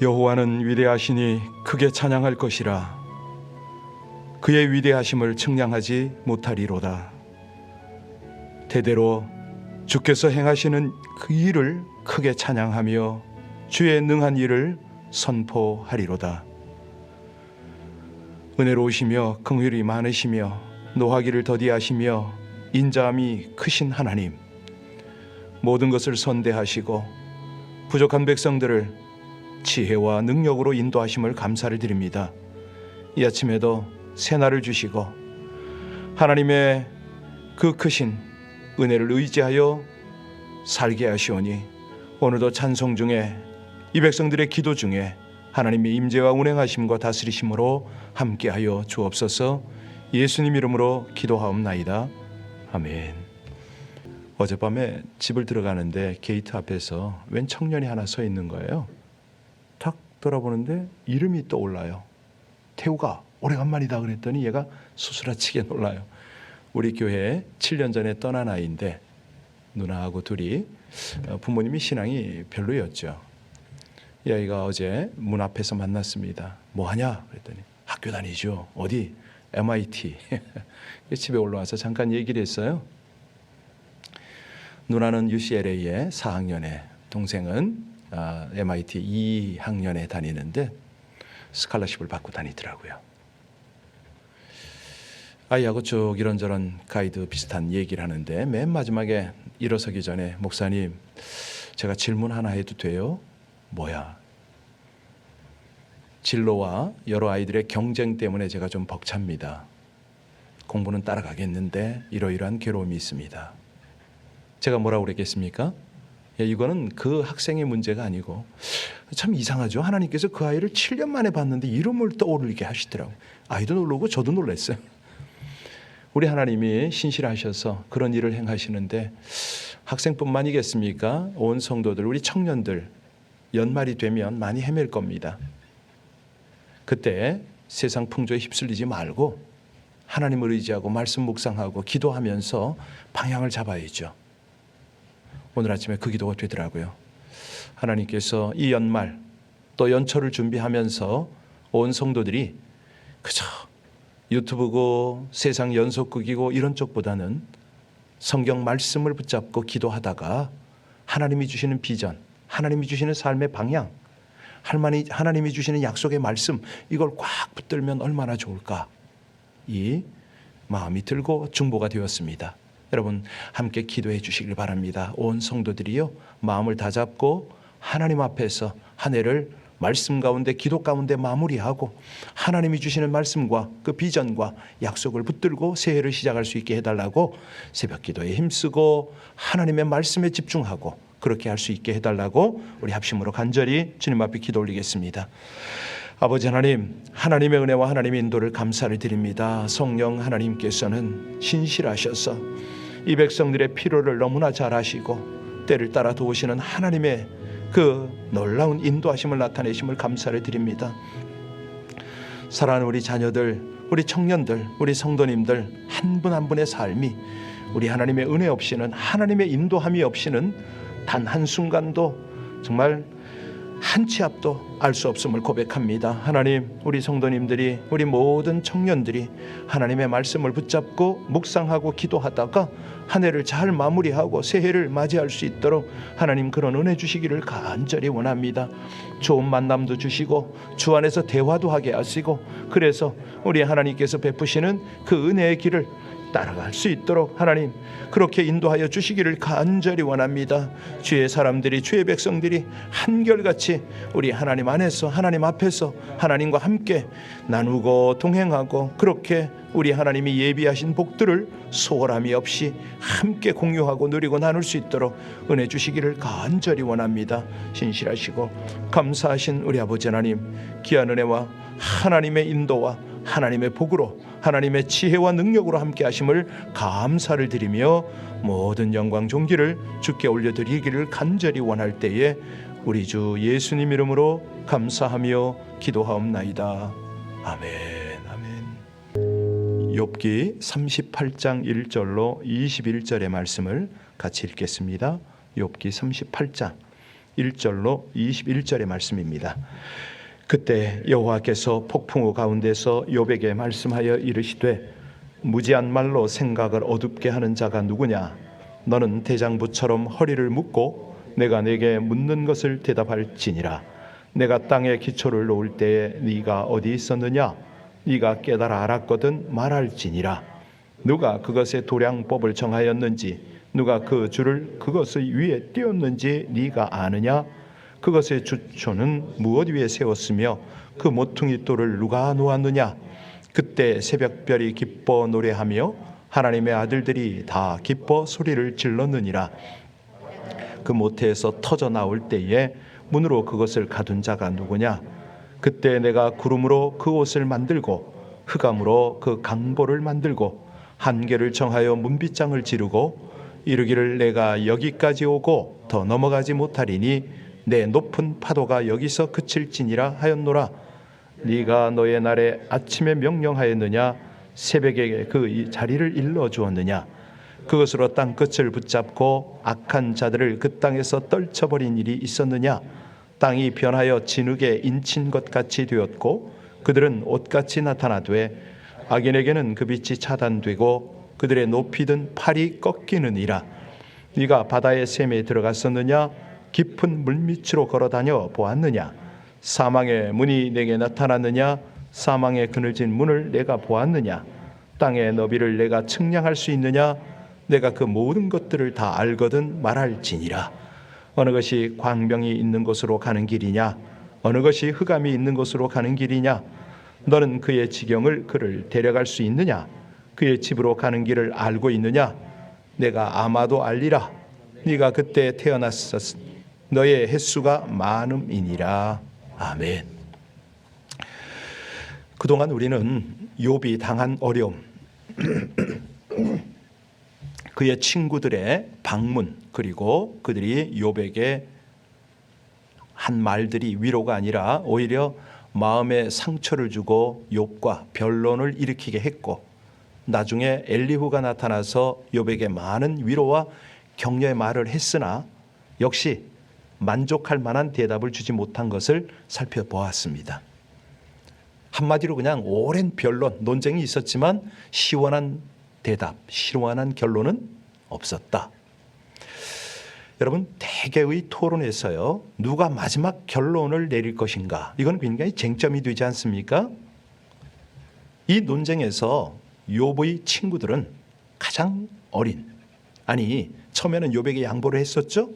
여호와는 위대하시니 크게 찬양할 것이라. 그의 위대하심을 측량하지 못하리로다. 대대로 주께서 행하시는 그 일을 크게 찬양하며 주의 능한 일을 선포하리로다. 은혜로우시며 긍휼이 많으시며 노하기를 더디하시며 인자함이 크신 하나님, 모든 것을 선대하시고 부족한 백성들을 지혜와 능력으로 인도하심을 감사를 드립니다. 이 아침에도 새날을 주시고 하나님의 그 크신 은혜를 의지하여 살게 하시오니 오늘도 찬송 중에 이 백성들의 기도 중에 하나님의 임재와 운행하심과 다스리심으로 함께하여 주옵소서. 예수님 이름으로 기도하옵나이다. 아멘. 어젯밤에 집을 들어가는데 게이트 앞에서 웬 청년이 하나 서 있는 거예요. 탁 돌아보는데 이름이 떠올라요. 태우가 오래간만이다 그랬더니 얘가 수스라치게 놀라요. 우리 교회에 7년 전에 떠난 아이인데 누나하고 둘이 부모님이 신앙이 별로였죠. 이 아이가 어제 문 앞에서 만났습니다. 뭐 하냐 그랬더니 학교 다니죠. 어디? MIT. 집에 올라와서 잠깐 얘기를 했어요. 누나는 UCLA에 4학년에, 동생은 MIT 2학년에 다니는데 스칼러십을 받고 다니더라고요. 아이하고 쭉 이런저런 가이드 비슷한 얘기를 하는데 맨 마지막에 일어서기 전에 목사님, 제가 질문 하나 해도 돼요? 뭐야? 진로와 여러 아이들의 경쟁 때문에 제가 좀 벅찹니다. 공부는 따라가겠는데 이러이러한 괴로움이 있습니다. 제가 뭐라고 그랬겠습니까? 이거는 그 학생의 문제가 아니고, 참 이상하죠. 하나님께서 그 아이를 7년 만에 봤는데 이름을 떠오르게 하시더라고요. 아이도 놀라고 저도 놀랐어요. 우리 하나님이 신실하셔서 그런 일을 행하시는데 학생뿐만이겠습니까? 온 성도들, 우리 청년들 연말이 되면 많이 헤맬 겁니다. 그때 세상 풍조에 휩쓸리지 말고 하나님을 의지하고 말씀 묵상하고 기도하면서 방향을 잡아야죠. 오늘 아침에 그 기도가 되더라고요. 하나님께서 이 연말 또 연초를 준비하면서 온 성도들이 그저 유튜브고 세상 연속극이고 이런 쪽보다는 성경 말씀을 붙잡고 기도하다가 하나님이 주시는 비전, 하나님이 주시는 삶의 방향, 하나님이 주시는 약속의 말씀, 이걸 꽉 붙들면 얼마나 좋을까, 이 마음이 들고 중보가 되었습니다. 여러분 함께 기도해 주시길 바랍니다. 온 성도들이요, 마음을 다잡고 하나님 앞에서 한 해를 말씀 가운데 기도 가운데 마무리하고 하나님이 주시는 말씀과 그 비전과 약속을 붙들고 새해를 시작할 수 있게 해달라고 새벽 기도에 힘쓰고 하나님의 말씀에 집중하고 그렇게 할 수 있게 해달라고 우리 합심으로 간절히 주님 앞에 기도 올리겠습니다. 아버지 하나님, 하나님의 은혜와 하나님의 인도를 감사를 드립니다. 성령 하나님께서는 신실하셔서 이 백성들의 필요를 너무나 잘 아시고 때를 따라 도우시는 하나님의 그 놀라운 인도하심을 나타내심을 감사를 드립니다. 사랑하는 우리 자녀들, 우리 청년들, 우리 성도님들 한 분 한 분의 삶이 우리 하나님의 은혜 없이는, 하나님의 인도함이 없이는 단 한순간도, 정말 한 치 앞도 알 수 없음을 고백합니다. 하나님, 우리 성도님들이, 우리 모든 청년들이 하나님의 말씀을 붙잡고 묵상하고 기도하다가 한 해를 잘 마무리하고 새해를 맞이할 수 있도록 하나님 그런 은혜 주시기를 간절히 원합니다. 좋은 만남도 주시고 주 안에서 대화도 하게 하시고, 그래서 우리 하나님께서 베푸시는 그 은혜의 길을 따라갈 수 있도록 하나님 그렇게 인도하여 주시기를 간절히 원합니다. 주의 사람들이, 주의 백성들이 한결같이 우리 하나님 안에서, 하나님 앞에서 하나님과 함께 나누고 동행하고 그렇게 우리 하나님이 예비하신 복들을 소홀함이 없이 함께 공유하고 누리고 나눌 수 있도록 은혜 주시기를 간절히 원합니다. 신실하시고 감사하신 우리 아버지 하나님, 귀한 은혜와 하나님의 인도와 하나님의 복으로, 하나님의 지혜와 능력으로 함께 하심을 감사를 드리며 모든 영광 존귀를 주께 올려드리기를 간절히 원할 때에 우리 주 예수님 이름으로 감사하며 기도하옵나이다. 아멘. 아멘. 욥기 38장 1절로 21절의 말씀을 같이 읽겠습니다. 욥기 38장 1절로 21절의 말씀입니다. 그때 여호와께서 폭풍우 가운데서 욥에게 말씀하여 이르시되 무지한 말로 생각을 어둡게 하는 자가 누구냐? 너는 대장부처럼 허리를 묶고 내가 네게 묻는 것을 대답할지니라. 내가 땅에 기초를 놓을 때에 네가 어디 있었느냐? 네가 깨달아 알았거든 말할지니라. 누가 그것의 도량법을 정하였는지, 누가 그 줄을 그것의 위에 띄었는지 네가 아느냐? 그것의 주초는 무엇 위에 세웠으며 그 모퉁이 돌을 누가 놓았느냐? 그때 새벽별이 기뻐 노래하며 하나님의 아들들이 다 기뻐 소리를 질렀느니라. 그 모태에서 터져 나올 때에 문으로 그것을 가둔 자가 누구냐? 그때 내가 구름으로 그 옷을 만들고 흑암으로 그 강보를 만들고 한계를 정하여 문빗장을 지르고 이르기를 내가 여기까지 오고 더 넘어가지 못하리니 내 높은 파도가 여기서 그칠지니라 하였노라. 네가 너의 날에 아침에 명령하였느냐? 새벽에 그 자리를 일러 주었느냐? 그것으로 땅 끝을 붙잡고 악한 자들을 그 땅에서 떨쳐버린 일이 있었느냐? 땅이 변하여 진흙에 인친 것 같이 되었고 그들은 옷같이 나타나되 악인에게는 그 빛이 차단되고 그들의 높이든 팔이 꺾이느니라. 네가 바다의 샘에 들어갔었느냐? 깊은 물밑으로 걸어다녀 보았느냐? 사망의 문이 내게 나타났느냐? 사망의 그늘진 문을 내가 보았느냐? 땅의 너비를 내가 측량할 수 있느냐? 내가 그 모든 것들을 다 알거든 말할지니라. 어느 것이 광명이 있는 곳으로 가는 길이냐? 어느 것이 흑암이 있는 곳으로 가는 길이냐? 너는 그의 지경을 그를 데려갈 수 있느냐? 그의 집으로 가는 길을 알고 있느냐? 내가 아마도 알리라. 네가 그때 태어났었 너의 횟수가 많음이니라. 아멘. 그동안 우리는 욥이 당한 어려움, 그의 친구들의 방문, 그리고 그들이 욥에게 한 말들이 위로가 아니라 오히려 마음에 상처를 주고 욥과 변론을 일으키게 했고, 나중에 엘리후가 나타나서 욥에게 많은 위로와 격려의 말을 했으나 역시 만족할 만한 대답을 주지 못한 것을 살펴보았습니다. 한마디로 그냥 오랜 변론, 논쟁이 있었지만 시원한 대답, 시원한 결론은 없었다. 여러분, 대개의 토론에서요, 누가 마지막 결론을 내릴 것인가, 이건 굉장히 쟁점이 되지 않습니까? 이 논쟁에서 욥의 친구들은 가장 어린, 아니 처음에는 욥에게 양보를 했었죠.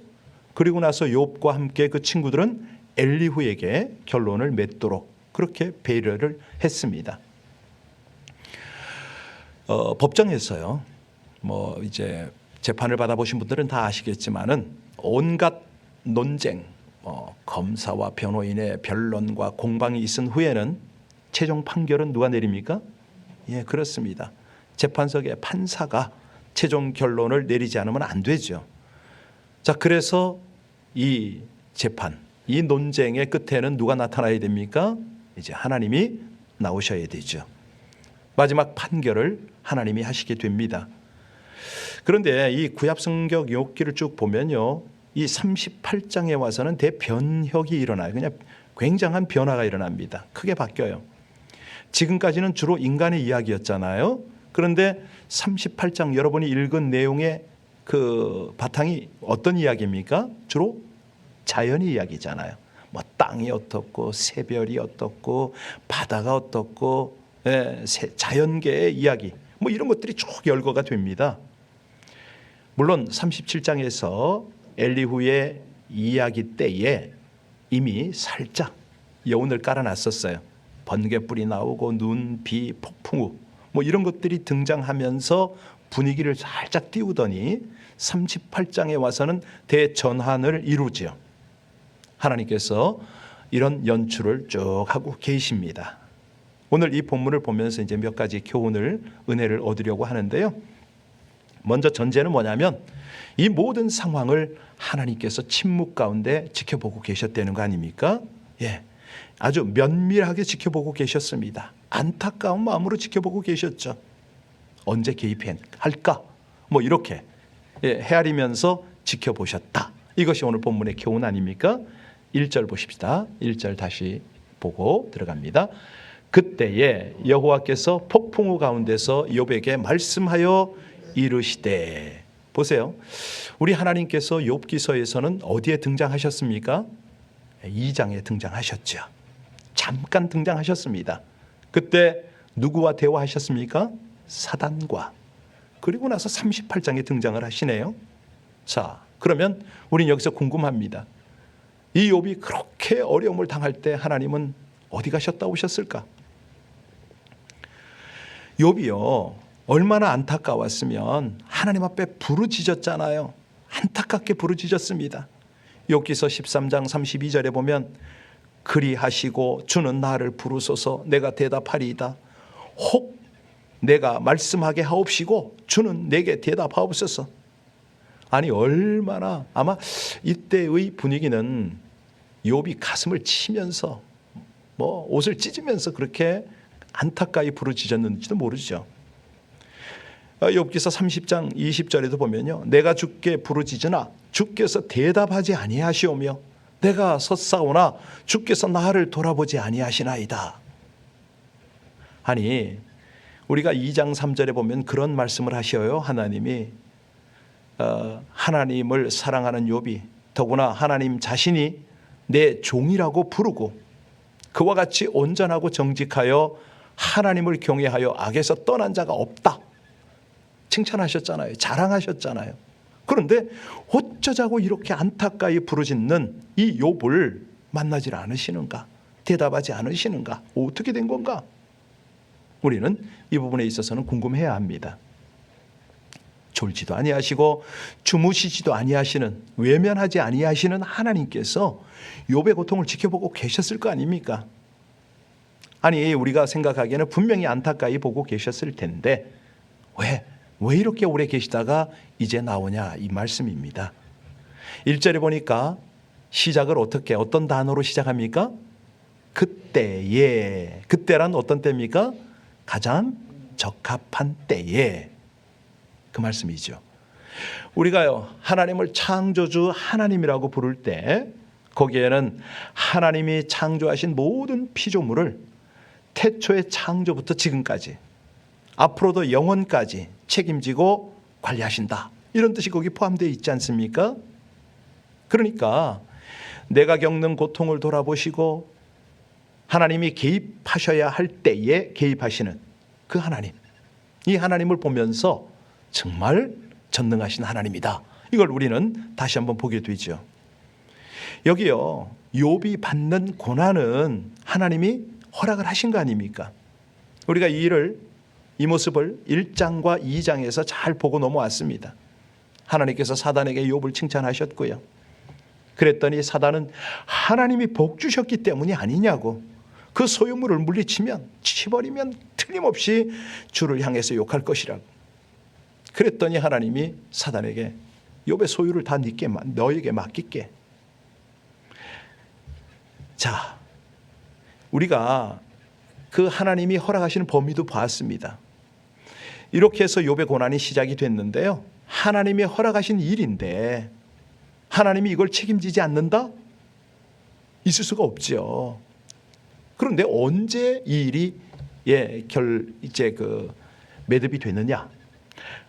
그리고 나서 욥과 함께 그 친구들은 엘리후에게 결론을 맺도록 그렇게 배려를 했습니다. 법정에서요, 이제 재판을 받아보신 분들은 다 아시겠지만은 온갖 논쟁, 검사와 변호인의 변론과 공방이 있은 후에는 최종 판결은 누가 내립니까? 예, 그렇습니다. 재판석의 판사가 최종 결론을 내리지 않으면 안 되죠. 자, 그래서 이 재판, 이 논쟁의 끝에는 누가 나타나야 됩니까? 이제 하나님이 나오셔야 되죠. 마지막 판결을 하나님이 하시게 됩니다. 그런데 이 구약성경 욥기를 쭉 보면요, 이 38장에 와서는 대변혁이 일어나요. 그냥 굉장한 변화가 일어납니다. 크게 바뀌어요. 지금까지는 주로 인간의 이야기였잖아요. 그런데 38장 여러분이 읽은 내용의 그 바탕이 어떤 이야기입니까? 주로 자연의 이야기잖아요. 뭐 땅이 어떻고 새별이 어떻고 바다가 어떻고, 자연계의 이야기, 뭐 이런 것들이 쭉 열거가 됩니다. 물론 37장에서 엘리후의 이야기 때에 이미 살짝 여운을 깔아놨었어요. 번개불이 나오고 눈, 비, 폭풍우 뭐 이런 것들이 등장하면서 분위기를 살짝 띄우더니 38장에 와서는 대전환을 이루죠. 하나님께서 이런 연출을 쭉 하고 계십니다. 오늘 이 본문을 보면서 이제 몇 가지 교훈을, 은혜를 얻으려고 하는데요. 먼저 전제는 뭐냐면 이 모든 상황을 하나님께서 침묵 가운데 지켜보고 계셨다는 거 아닙니까? 예, 아주 면밀하게 지켜보고 계셨습니다. 안타까운 마음으로 지켜보고 계셨죠. 언제 개입할까? 뭐 이렇게 헤아리면서 지켜보셨다. 이것이 오늘 본문의 교훈 아닙니까? 1절 보십시다. 1절 다시 보고 들어갑니다. 그때에 여호와께서 폭풍우 가운데서 욥에게 말씀하여 이르시되. 보세요. 우리 하나님께서 욥기서에서는 어디에 등장하셨습니까? 2장에 등장하셨죠. 잠깐 등장하셨습니다. 그때 누구와 대화하셨습니까? 사단과. 그리고 나서 38장에 등장을 하시네요. 자, 그러면 우린 여기서 궁금합니다. 이 욥이 그렇게 어려움을 당할 때 하나님은 어디 가셨다 오셨을까? 욥이요, 얼마나 안타까웠으면 하나님 앞에 부르짖었잖아요. 안타깝게 부르짖었습니다. 욥기서 13장 32절에 보면 그리하시고 주는 나를 부르소서 내가 대답하리이다. 혹 내가 말씀하게 하옵시고 주는 내게 대답하옵소서. 아니 얼마나, 아마 이때의 분위기는 욥이 가슴을 치면서 옷을 찢으면서 그렇게 안타까이 부르짖었는지도 모르죠. 욥기서 30장 20절에도 보면요, 내가 주께 부르짖으나 주께서 대답하지 아니하시오며 내가 섰사오나 주께서 나를 돌아보지 아니하시나이다. 아니 우리가 2장 3절에 보면 그런 말씀을 하셔요. 하나님이 하나님을 사랑하는 욥이 더구나 하나님 자신이 내 종이라고 부르고 그와 같이 온전하고 정직하여 하나님을 경외하여 악에서 떠난 자가 없다. 칭찬하셨잖아요. 자랑하셨잖아요. 그런데 어쩌자고 이렇게 안타까이 부르짖는 이 욥을 만나질 않으시는가? 대답하지 않으시는가? 어떻게 된 건가? 우리는 이 부분에 있어서는 궁금해야 합니다. 졸지도 아니하시고 주무시지도 아니하시는, 외면하지 아니하시는 하나님께서 욥의 고통을 지켜보고 계셨을 거 아닙니까? 아니 우리가 생각하기에는 분명히 안타까이 보고 계셨을 텐데 왜 이렇게 오래 계시다가 이제 나오냐 이 말씀입니다. 1절에 보니까 시작을 어떤 단어로 시작합니까? 그때에. 그때란 어떤 때입니까? 가장 적합한 때에. 그 말씀이죠. 우리가요 하나님을 창조주 하나님이라고 부를 때 거기에는 하나님이 창조하신 모든 피조물을 태초의 창조부터 지금까지 앞으로도 영원까지 책임지고 관리하신다. 이런 뜻이 거기 포함되어 있지 않습니까? 그러니까 내가 겪는 고통을 돌아보시고 하나님이 개입하셔야 할 때에 개입하시는 그 하나님. 이 하나님을 보면서 정말 전능하신 하나님이다. 이걸 우리는 다시 한번 보게 되죠. 여기요, 욥이 받는 고난은 하나님이 허락을 하신 거 아닙니까? 우리가 이 모습을 1장과 2장에서 잘 보고 넘어왔습니다. 하나님께서 사단에게 욥을 칭찬하셨고요. 그랬더니 사단은 하나님이 복 주셨기 때문이 아니냐고, 그 소유물을 물리치면 치버리면 틀림없이 주를 향해서 욕할 것이라고. 그랬더니 하나님이 사단에게 욥의 소유를 다 너에게 맡길게. 자, 우리가 그 하나님이 허락하시는 범위도 봤습니다. 이렇게 해서 욥의 고난이 시작이 됐는데요, 하나님이 허락하신 일인데 하나님이 이걸 책임지지 않는다? 있을 수가 없죠. 그런데 언제 이 일이 매듭이 되느냐?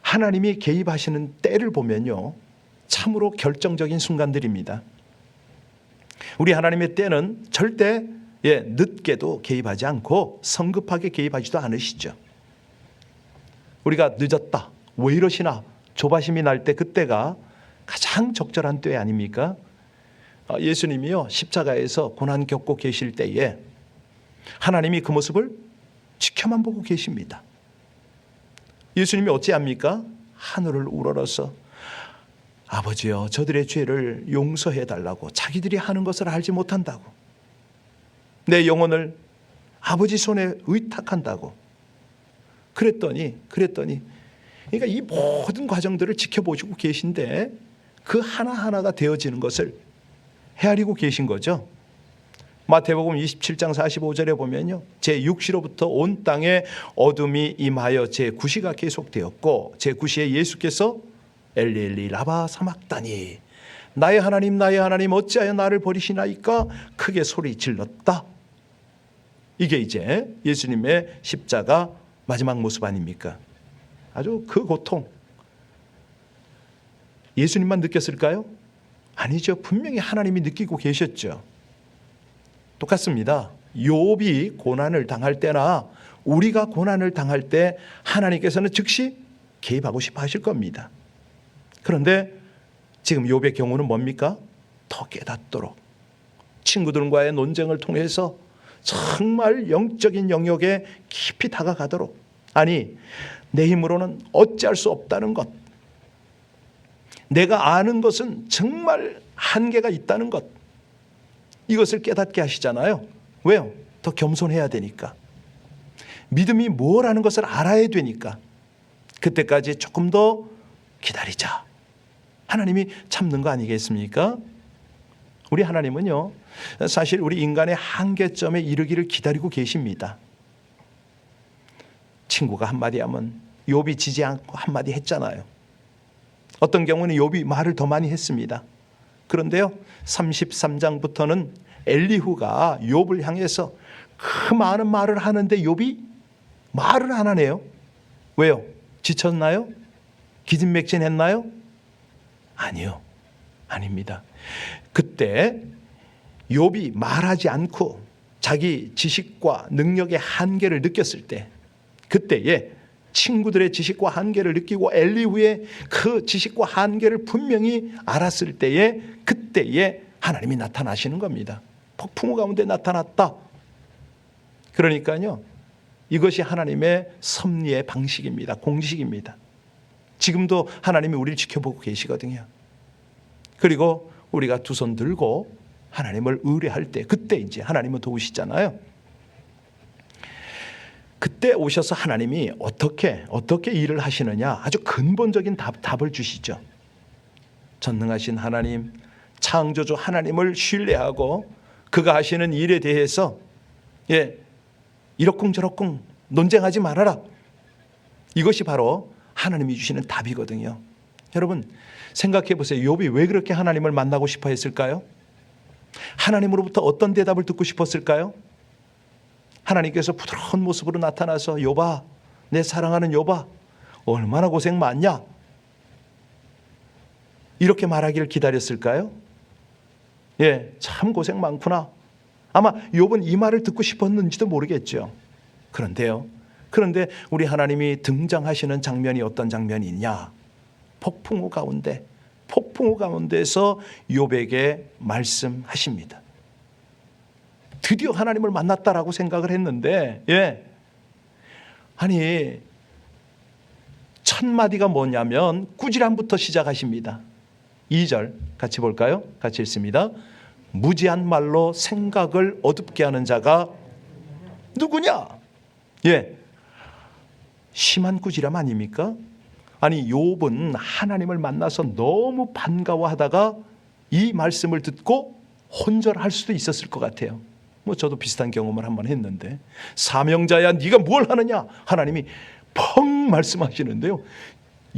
하나님이 개입하시는 때를 보면요, 참으로 결정적인 순간들입니다. 우리 하나님의 때는 절대 늦게도 개입하지 않고 성급하게 개입하지도 않으시죠. 우리가 늦었다, 왜 이러시나 조바심이 날 때 그때가 가장 적절한 때 아닙니까? 예수님이요 십자가에서 고난 겪고 계실 때에 하나님이 그 모습을 지켜만 보고 계십니다. 예수님이 어찌합니까? 하늘을 우러러서 아버지여 저들의 죄를 용서해 달라고, 자기들이 하는 것을 알지 못한다고, 내 영혼을 아버지 손에 의탁한다고 그랬더니 그러니까 이 모든 과정들을 지켜보시고 계신데 그 하나하나가 되어지는 것을 헤아리고 계신 거죠. 마태복음 27장 45절에 보면요, 제6시로부터 온 땅에 어둠이 임하여 제9시가 계속되었고 제9시에 예수께서 엘리 엘리 라바 사막다니 나의 하나님 어찌하여 나를 버리시나이까 크게 소리 질렀다. 이게 이제 예수님의 십자가 마지막 모습 아닙니까? 아주 그 고통 예수님만 느꼈을까요? 아니죠. 분명히 하나님이 느끼고 계셨죠. 똑같습니다. 욥이 고난을 당할 때나 우리가 고난을 당할 때 하나님께서는 즉시 개입하고 싶어 하실 겁니다. 그런데 지금 욥의 경우는 뭡니까? 더 깨닫도록 친구들과의 논쟁을 통해서 정말 영적인 영역에 깊이 다가가도록, 아니 내 힘으로는 어찌할 수 없다는 것, 내가 아는 것은 정말 한계가 있다는 것, 이것을 깨닫게 하시잖아요. 왜요? 더 겸손해야 되니까. 믿음이 뭐라는 것을 알아야 되니까. 그때까지 조금 더 기다리자. 하나님이 참는 거 아니겠습니까? 우리 하나님은요, 사실 우리 인간의 한계점에 이르기를 기다리고 계십니다. 친구가 한마디 하면 욥이 지지 않고 한마디 했잖아요. 어떤 경우는 욥이 말을 더 많이 했습니다. 그런데요, 33장부터는 엘리후가 욥을 향해서 그 많은 말을 하는데 욥이 말을 안 하네요. 왜요? 지쳤나요? 기진맥진했나요? 아니요, 아닙니다. 그때 욥이 말하지 않고 자기 지식과 능력의 한계를 느꼈을 때, 그때에 친구들의 지식과 한계를 느끼고 엘리후의 그 지식과 한계를 분명히 알았을 때에, 그때에 하나님이 나타나시는 겁니다. 폭풍우 가운데 나타났다. 그러니까요, 이것이 하나님의 섭리의 방식입니다. 공식입니다. 지금도 하나님이 우리를 지켜보고 계시거든요. 그리고 우리가 두 손 들고 하나님을 의뢰할 때, 그때 이제 하나님은 도우시잖아요. 그때 오셔서 하나님이 어떻게 일을 하시느냐, 아주 근본적인 답을 주시죠. 전능하신 하나님, 창조주 하나님을 신뢰하고 그가 하시는 일에 대해서 이러쿵저러쿵 논쟁하지 말아라. 이것이 바로 하나님이 주시는 답이거든요. 여러분 생각해 보세요. 욥이 왜 그렇게 하나님을 만나고 싶어 했을까요? 하나님으로부터 어떤 대답을 듣고 싶었을까요? 하나님께서 부드러운 모습으로 나타나서 욥아, 내 사랑하는 욥아, 얼마나 고생 많냐? 이렇게 말하기를 기다렸을까요? 참 고생 많구나. 아마 욥은 이 말을 듣고 싶었는지도 모르겠죠. 그런데 우리 하나님이 등장하시는 장면이 어떤 장면이냐? 폭풍우 가운데서 욥에게 말씀하십니다. 드디어 하나님을 만났다라고 생각을 했는데, 아니 첫 마디가 뭐냐면 꾸지람부터 시작하십니다. 2절 같이 볼까요? 같이 읽습니다. 무지한 말로 생각을 어둡게 하는 자가 누구냐? 심한 꾸지람 아닙니까? 아니 욥은 하나님을 만나서 너무 반가워하다가 이 말씀을 듣고 혼절할 수도 있었을 것 같아요. 저도 비슷한 경험을 한번 했는데, 사명자야 네가 뭘 하느냐? 하나님이 펑 말씀하시는데요,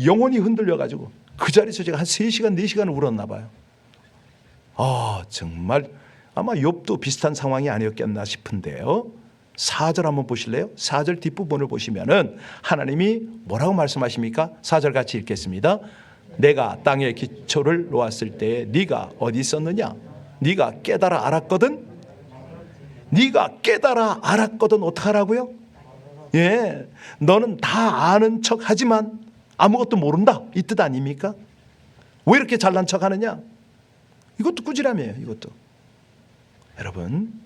영혼이 흔들려가지고 그 자리에서 제가 한 3시간 4시간을 울었나 봐요. 정말 아마 욥도 비슷한 상황이 아니었겠나 싶은데요. 4절 한번 보실래요? 4절 뒷부분을 보시면은 하나님이 뭐라고 말씀하십니까? 4절 같이 읽겠습니다. 내가 땅에 기초를 놓았을 때 네가 어디 있었느냐? 네가 깨달아 알았거든. 어떡하라고요? 너는 다 아는 척 하지만 아무것도 모른다, 이 뜻 아닙니까? 왜 이렇게 잘난 척 하느냐? 이것도 꾸지람이에요. 이것도. 여러분,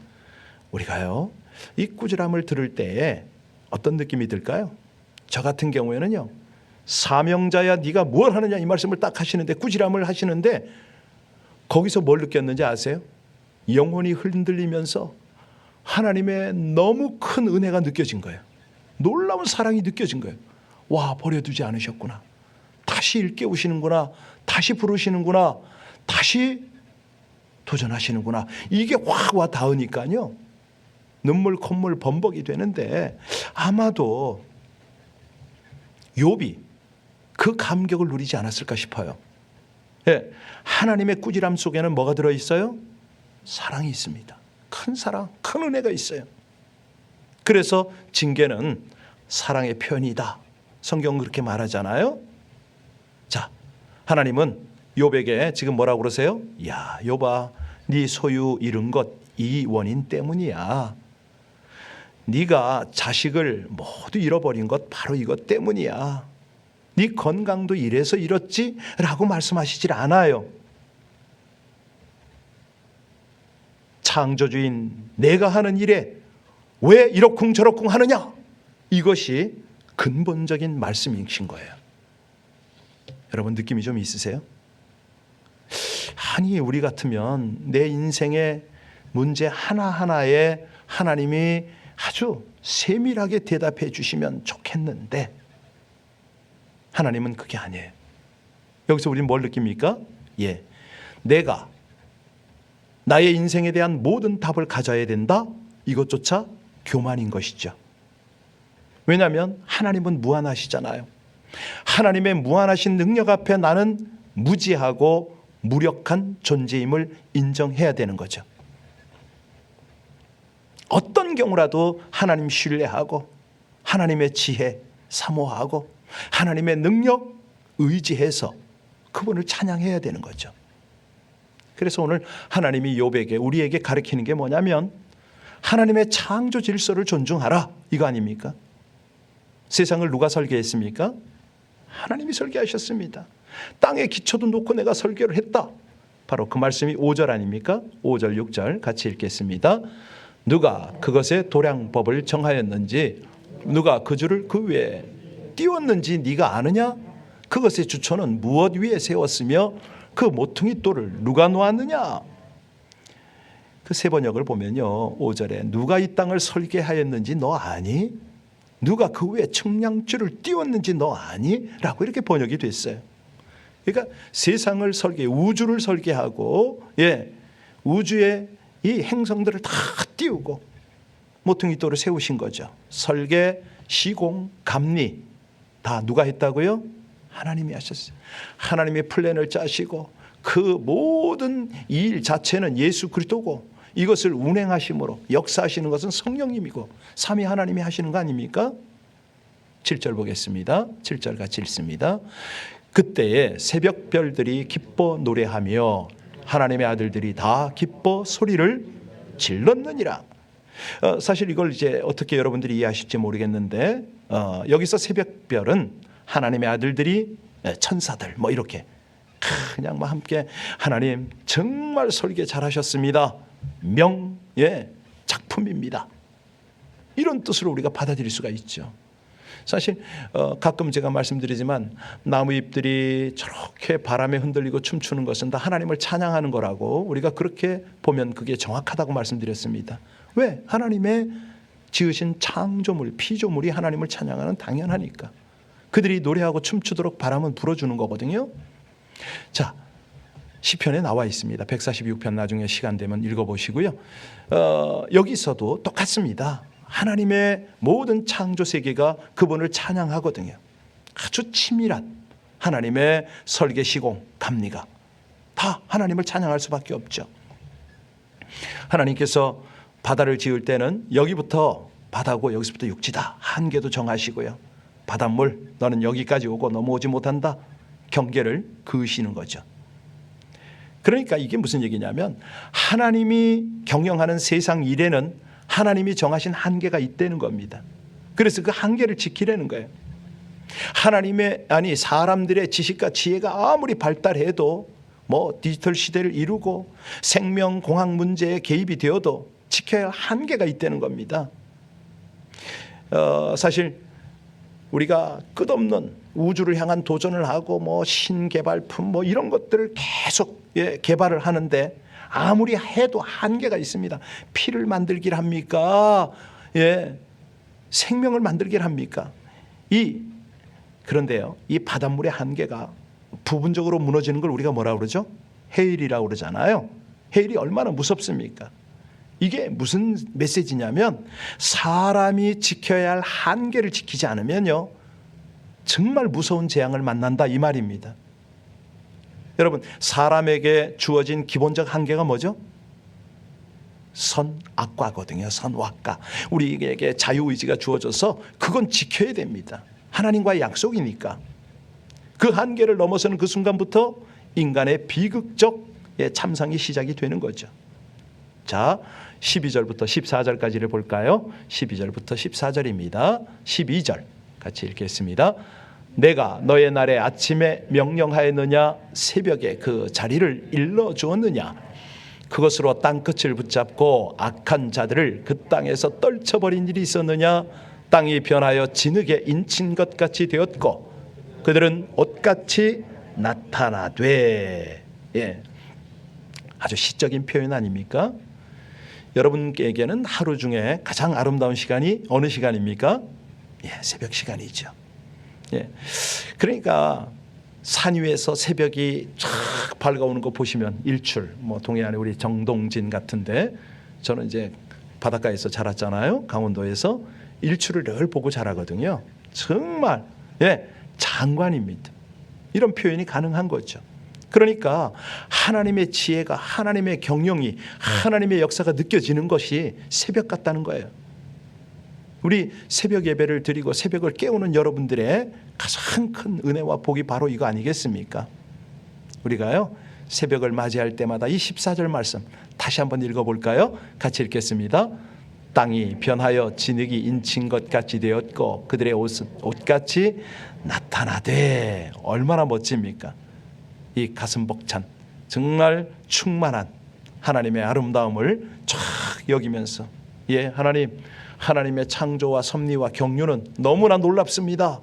우리가요 이 꾸지람을 들을 때에 어떤 느낌이 들까요? 저 같은 경우에는요, 사명자야 네가 뭘 하느냐 이 말씀을 딱 하시는데, 꾸지람을 하시는데 거기서 뭘 느꼈는지 아세요? 영혼이 흔들리면서 하나님의 너무 큰 은혜가 느껴진 거예요. 놀라운 사랑이 느껴진 거예요. 와, 버려두지 않으셨구나. 다시 일깨우시는구나. 다시 부르시는구나. 다시 도전하시는구나. 이게 확 와 닿으니까요, 눈물 콧물 범벅이 되는데, 아마도 욥이 그 감격을 누리지 않았을까 싶어요. 예, 하나님의 꾸지람 속에는 뭐가 들어있어요? 사랑이 있습니다. 큰 사랑, 큰 은혜가 있어요. 그래서 징계는 사랑의 표현이다. 성경은 그렇게 말하잖아요. 자, 하나님은 욥에게 지금 뭐라고 그러세요? 야, 욥아, 네 소유 잃은 것 이 원인 때문이야. 네가 자식을 모두 잃어버린 것 바로 이것 때문이야. 네 건강도 이래서 잃었지? 라고 말씀하시질 않아요. 창조주인 내가 하는 일에 왜 이러쿵저러쿵 하느냐? 이것이 근본적인 말씀이신 거예요. 여러분 느낌이 좀 있으세요? 아니 우리 같으면 내 인생의 문제 하나하나에 하나님이 아주 세밀하게 대답해 주시면 좋겠는데 하나님은 그게 아니에요. 여기서 우리는 뭘 느낍니까? 예, 내가 나의 인생에 대한 모든 답을 가져야 된다? 이것조차 교만인 것이죠. 왜냐하면 하나님은 무한하시잖아요. 하나님의 무한하신 능력 앞에 나는 무지하고 무력한 존재임을 인정해야 되는 거죠. 어떤 경우라도 하나님 신뢰하고 하나님의 지혜 사모하고 하나님의 능력 의지해서 그분을 찬양해야 되는 거죠. 그래서 오늘 하나님이 욥에게 우리에게 가르치는 게 뭐냐면 하나님의 창조 질서를 존중하라 이거 아닙니까? 세상을 누가 설계했습니까? 하나님이 설계하셨습니다. 땅에 기초도 놓고 내가 설계를 했다. 바로 그 말씀이 5절 아닙니까? 5절 6절 같이 읽겠습니다. 누가 그것의 도량법을 정하였는지 누가 그 줄을 그 위에 띄웠는지 네가 아느냐? 그것의 주초는 무엇 위에 세웠으며 그 모퉁이 돌을 누가 놓았느냐? 그 세 번역을 보면요 5절에 누가 이 땅을 설계하였는지 너 아니? 누가 그 위에 측량줄을 띄웠는지 너 아니? 라고 이렇게 번역이 됐어요. 그러니까 세상을 우주를 설계하고 우주의 이 행성들을 다 띄우고 모퉁이 돌을 세우신 거죠. 설계, 시공, 감리 다 누가 했다고요? 하나님이 하셨어요. 하나님의 플랜을 짜시고 그 모든 일 자체는 예수 그리스도고 이것을 운행하심으로 역사하시는 것은 성령님이고 삼위 하나님이 하시는 거 아닙니까? 7절 보겠습니다. 7절 같이 읽습니다. 그때에 새벽별들이 기뻐 노래하며 하나님의 아들들이 다 기뻐 소리를 질렀느니라. 사실 이걸 이제 어떻게 여러분들이 이해하실지 모르겠는데 여기서 새벽별은 하나님의 아들들이 천사들 뭐 이렇게 그냥 뭐 함께 하나님 정말 설계 잘하셨습니다. 작품입니다. 이런 뜻으로 우리가 받아들일 수가 있죠. 사실 가끔 제가 말씀드리지만 나무잎들이 저렇게 바람에 흔들리고 춤추는 것은 다 하나님을 찬양하는 거라고 우리가 그렇게 보면 그게 정확하다고 말씀드렸습니다. 왜? 하나님의 지으신 창조물, 피조물이 하나님을 찬양하는 당연하니까. 그들이 노래하고 춤추도록 바람은 불어주는 거거든요. 자, 시편에 나와 있습니다. 146편 나중에 시간 되면 읽어보시고요. 여기서도 똑같습니다. 하나님의 모든 창조 세계가 그분을 찬양하거든요. 아주 치밀한 하나님의 설계, 시공, 감리가 다 하나님을 찬양할 수밖에 없죠. 하나님께서 바다를 지을 때는 여기부터 바다고 여기서부터 육지다. 한계도 정하시고요. 바닷물 너는 여기까지 오고 넘어오지 못한다. 경계를 그으시는 거죠. 그러니까 이게 무슨 얘기냐면 하나님이 경영하는 세상 일에는 하나님이 정하신 한계가 있다는 겁니다. 그래서 그 한계를 지키려는 거예요. 사람들의 지식과 지혜가 아무리 발달해도 뭐 디지털 시대를 이루고 생명공학 문제에 개입이 되어도 지켜야 할 한계가 있다는 겁니다. 사실 우리가 끝없는 우주를 향한 도전을 하고 뭐 신개발품 뭐 이런 것들을 계속 개발을 하는데 아무리 해도 한계가 있습니다. 피를 만들기를 합니까? 생명을 만들기를 합니까? 그런데요, 이 바닷물의 한계가 부분적으로 무너지는 걸 우리가 뭐라고 그러죠? 해일이라고 그러잖아요. 해일이 얼마나 무섭습니까? 이게 무슨 메시지냐면 사람이 지켜야 할 한계를 지키지 않으면요 정말 무서운 재앙을 만난다 이 말입니다. 여러분, 사람에게 주어진 기본적 한계가 뭐죠? 선악과거든요. 선악과. 우리에게 자유의지가 주어져서 그건 지켜야 됩니다. 하나님과의 약속이니까. 그 한계를 넘어서는 그 순간부터 인간의 비극적 참상이 시작이 되는 거죠. 자, 12절부터 14절까지를 볼까요? 12절부터 14절입니다. 12절 같이 읽겠습니다. 내가 너의 날에 아침에 명령하였느냐? 새벽에 그 자리를 일러주었느냐? 그것으로 땅끝을 붙잡고 악한 자들을 그 땅에서 떨쳐버린 일이 있었느냐? 땅이 변하여 진흙에 인친 것 같이 되었고 그들은 옷같이 나타나되. 예, 아주 시적인 표현 아닙니까? 여러분에게는 하루 중에 가장 아름다운 시간이 어느 시간입니까? 예, 새벽 시간이죠. 예, 그러니까 산 위에서 새벽이 쫙 밝아오는 거 보시면 일출, 뭐 동해안에 우리 정동진 같은데 저는 이제 바닷가에서 자랐잖아요. 강원도에서 일출을 늘 보고 자라거든요. 정말 장관입니다. 이런 표현이 가능한 거죠. 그러니까 하나님의 지혜가, 하나님의 경영이, 하나님의 역사가 느껴지는 것이 새벽 같다는 거예요. 우리 새벽 예배를 드리고 새벽을 깨우는 여러분들의 가장 큰 은혜와 복이 바로 이거 아니겠습니까? 우리가요, 새벽을 맞이할 때마다 이 14절 말씀 다시 한번 읽어볼까요? 같이 읽겠습니다. 땅이 변하여 진흙이 인친 것 같이 되었고 그들의 옷은 옷같이 나타나되. 얼마나 멋집니까? 이 가슴 벅찬, 정말 충만한 하나님의 아름다움을 쫙 여기면서, 예, 하나님의 창조와 섭리와 경륜은 너무나 놀랍습니다.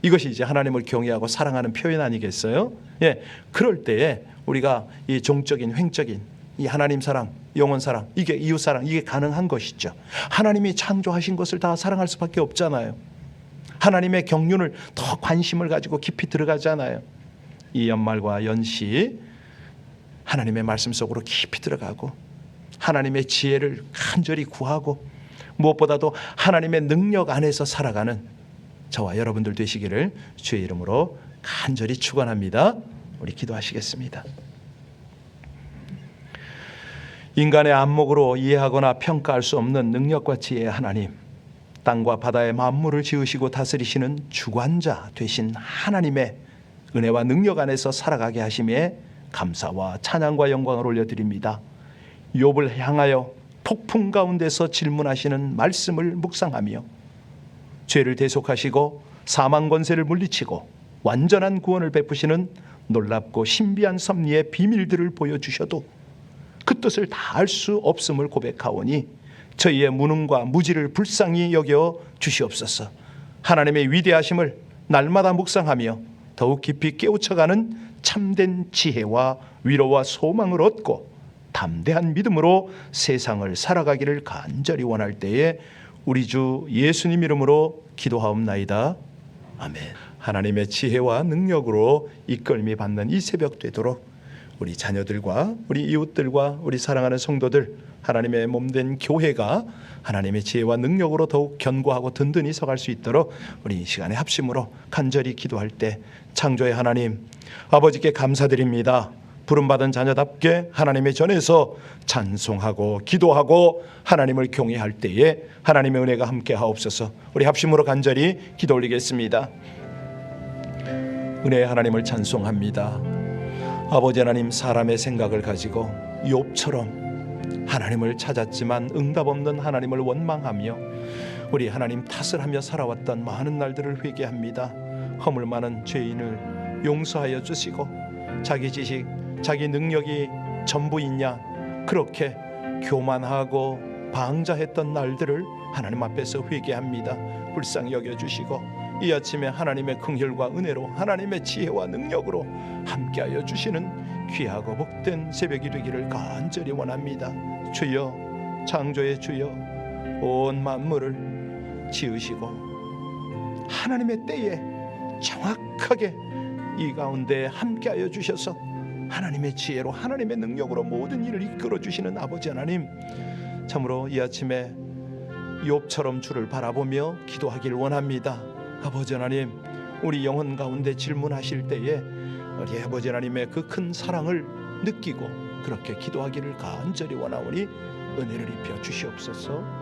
이것이 이제 하나님을 경외하고 사랑하는 표현 아니겠어요? 예, 그럴 때에 우리가 이 종적인, 횡적인 이 하나님 사랑, 영혼 사랑, 이게 이웃 사랑, 이게 가능한 것이죠. 하나님이 창조하신 것을 다 사랑할 수밖에 없잖아요. 하나님의 경륜을 더 관심을 가지고 깊이 들어가잖아요. 이 연말과 연시 하나님의 말씀 속으로 깊이 들어가고 하나님의 지혜를 간절히 구하고 무엇보다도 하나님의 능력 안에서 살아가는 저와 여러분들 되시기를 주의 이름으로 간절히 축원합니다. 우리 기도하시겠습니다. 인간의 안목으로 이해하거나 평가할 수 없는 능력과 지혜의 하나님, 땅과 바다의 만물을 지으시고 다스리시는 주관자 되신 하나님의 은혜와 능력 안에서 살아가게 하심에 감사와 찬양과 영광을 올려드립니다. 욥을 향하여 폭풍 가운데서 질문하시는 말씀을 묵상하며 죄를 대속하시고 사망 권세를 물리치고 완전한 구원을 베푸시는 놀랍고 신비한 섭리의 비밀들을 보여주셔도 그 뜻을 다 알 수 없음을 고백하오니 저희의 무능과 무지를 불쌍히 여겨 주시옵소서. 하나님의 위대하심을 날마다 묵상하며 더욱 깊이 깨우쳐가는 참된 지혜와 위로와 소망을 얻고 담대한 믿음으로 세상을 살아가기를 간절히 원할 때에 우리 주 예수님 이름으로 기도하옵나이다. 아멘. 하나님의 지혜와 능력으로 이끌미 받는 이 새벽 되도록 우리 자녀들과 우리 이웃들과 우리 사랑하는 성도들, 하나님의 몸된 교회가 하나님의 지혜와 능력으로 더욱 견고하고 든든히 서갈 수 있도록 우리 이 시간에 합심으로 간절히 기도할 때 창조의 하나님 아버지께 감사드립니다. 부름받은 자녀답게 하나님의 전에서 찬송하고 기도하고 하나님을 경외할 때에 하나님의 은혜가 함께 하옵소서. 우리 합심으로 간절히 기도 올리겠습니다. 은혜의 하나님을 찬송합니다. 아버지 하나님, 사람의 생각을 가지고 욥처럼 하나님을 찾았지만 응답 없는 하나님을 원망하며 우리 하나님 탓을 하며 살아왔던 많은 날들을 회개합니다. 허물 많은 죄인을 용서하여 주시고 자기 지식, 자기 능력이 전부이냐 그렇게 교만하고 방자했던 날들을 하나님 앞에서 회개합니다. 불쌍히 여겨주시고 이 아침에 하나님의 긍휼과 은혜로 하나님의 지혜와 능력으로 함께하여 주시는 귀하고 복된 새벽이 되기를 간절히 원합니다. 주여, 창조의 주여, 온 만물을 지으시고 하나님의 때에 정확하게 이 가운데 함께하여 주셔서 하나님의 지혜로 하나님의 능력으로 모든 일을 이끌어 주시는 아버지 하나님, 참으로 이 아침에 욥처럼 주를 바라보며 기도하기를 원합니다. 아버지 하나님, 우리 영혼 가운데 질문하실 때에 우리 아버지 하나님의 그 큰 사랑을 느끼고 그렇게 기도하기를 간절히 원하오니 은혜를 입혀 주시옵소서.